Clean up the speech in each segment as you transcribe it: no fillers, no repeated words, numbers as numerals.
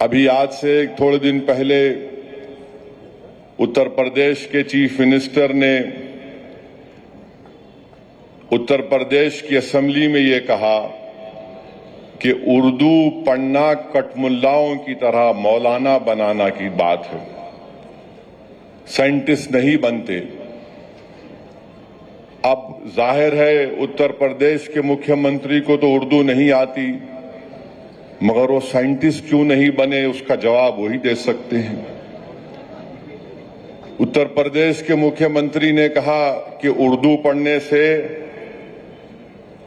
अभी आज से थोड़े दिन पहले उत्तर प्रदेश के चीफ मिनिस्टर ने उत्तर प्रदेश की असेंबली में ये कहा कि उर्दू पढ़ना कटमुल्लाओं की तरह मौलाना बनाना की बात है, साइंटिस्ट नहीं बनते। अब जाहिर है उत्तर प्रदेश के मुख्यमंत्री को तो उर्दू नहीं आती, मगर वो साइंटिस्ट क्यों नहीं बने, उसका जवाब वही दे सकते हैं। उत्तर प्रदेश के मुख्यमंत्री ने कहा कि उर्दू पढ़ने से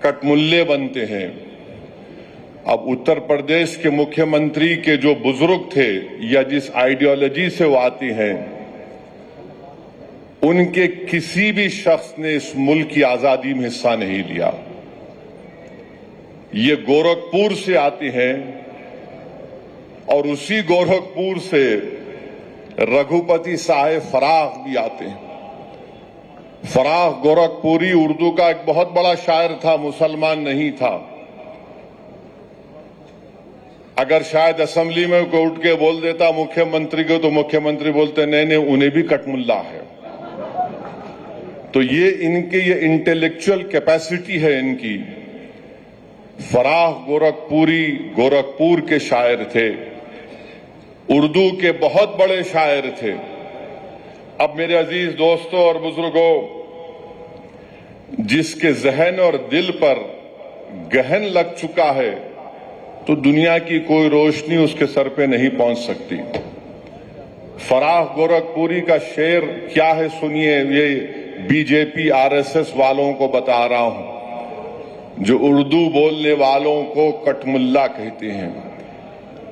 कटमुल्ले बनते हैं। अब उत्तर प्रदेश के मुख्यमंत्री के जो बुजुर्ग थे या जिस आइडियोलॉजी से वो आती हैं, उनके किसी भी शख्स ने इस मुल्क की आजादी में हिस्सा नहीं लिया। ये गोरखपुर से आती हैं और उसी गोरखपुर से रघुपति साहेब फराख भी आते हैं। फराख गोरखपुरी उर्दू का एक बहुत बड़ा शायर था, मुसलमान नहीं था। अगर शायद असेंबली में कोई उठ के बोल देता मुख्यमंत्री को, तो मुख्यमंत्री बोलते नहीं, उन्हें भी कटमुल्ला है। तो ये इंटेलेक्चुअल कैपेसिटी है इनकी। फराख गोरखपुरी गोरखपुर के शायर थे, उर्दू के बहुत बड़े शायर थे। अब मेरे अजीज दोस्तों और बुजुर्गों, जिसके जहन और दिल पर गहन लग चुका है, तो दुनिया की कोई रोशनी उसके सर पे नहीं पहुंच सकती। फराख गोरखपुरी का शेर क्या है सुनिए, ये बीजेपी आरएसएस वालों को बता रहा हूं, जो उर्दू बोलने वालों को कटमुल्ला कहते हैं।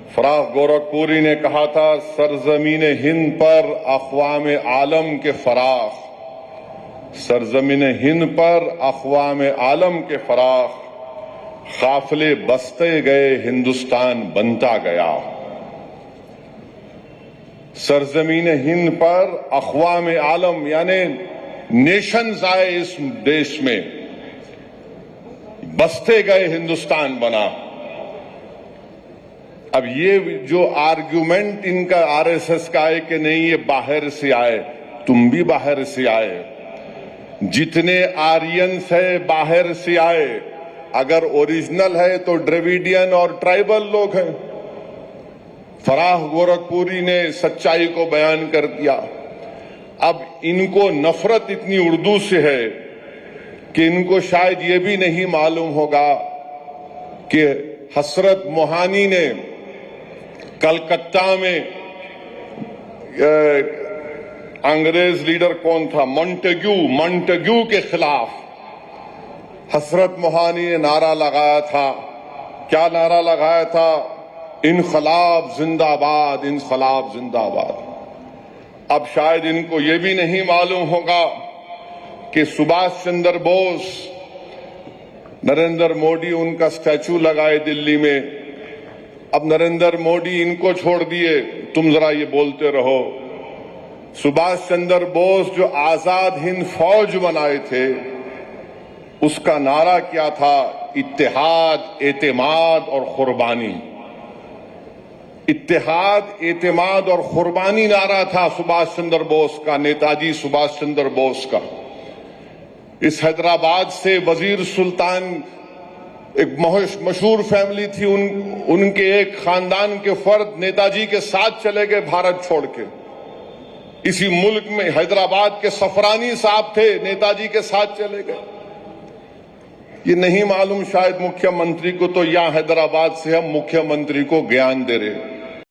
फराख गोरखपुरी ने कहा था, सरजमीन हिंद पर अक़वाम आलम के फराख, सरजमीन हिंद पर अक़वाम आलम के फराख, काफिले बसते गए हिंदुस्तान बनता गया। सरजमीन हिंद पर अक़वाम आलम यानी नेशंस आए इस देश में, बसते गए हिंदुस्तान बना। अब ये जो आर्ग्यूमेंट इनका आरएसएस का है कि नहीं ये बाहर से आए, तुम भी बाहर से आए। जितने आर्यंस है बाहर से आए, अगर ओरिजिनल है तो द्रविडियन और ट्राइबल लोग हैं। फराख गोरखपुरी ने सच्चाई को बयान कर दिया। अब इनको नफरत इतनी उर्दू से है कि इनको शायद ये भी नहीं मालूम होगा कि हसरत मोहानी ने कलकत्ता में अंग्रेज लीडर कौन था, मॉन्टेग्यू के खिलाफ हसरत मोहानी ने नारा लगाया था। क्या नारा लगाया था? इनकलाब जिंदाबाद, इनकलाब जिंदाबाद। अब शायद इनको ये भी नहीं मालूम होगा कि सुभाष चंद्र बोस, नरेंद्र मोदी उनका स्टैचू लगाए दिल्ली में। अब नरेंद्र मोदी इनको छोड़ दिए, तुम जरा ये बोलते रहो। सुभाष चंद्र बोस जो आजाद हिंद फौज बनाए थे, उसका नारा क्या था? इत्तेहाद, एतेमाद और कुर्बानी। इत्तेहाद, एतेमाद और कुर्बानी नारा था सुभाष चंद्र बोस का, नेताजी सुभाष चंद्र बोस का। इस हैदराबाद से वजीर सुल्तान एक मशहूर फैमिली थी, उनके एक खानदान के फर्द नेताजी के साथ चले गए भारत छोड़ के। इसी मुल्क में हैदराबाद के सफरानी साहब थे, नेताजी के साथ चले गए। ये नहीं मालूम शायद मुख्यमंत्री को, तो यहां हैदराबाद से हम मुख्यमंत्री को ज्ञान दे रहे।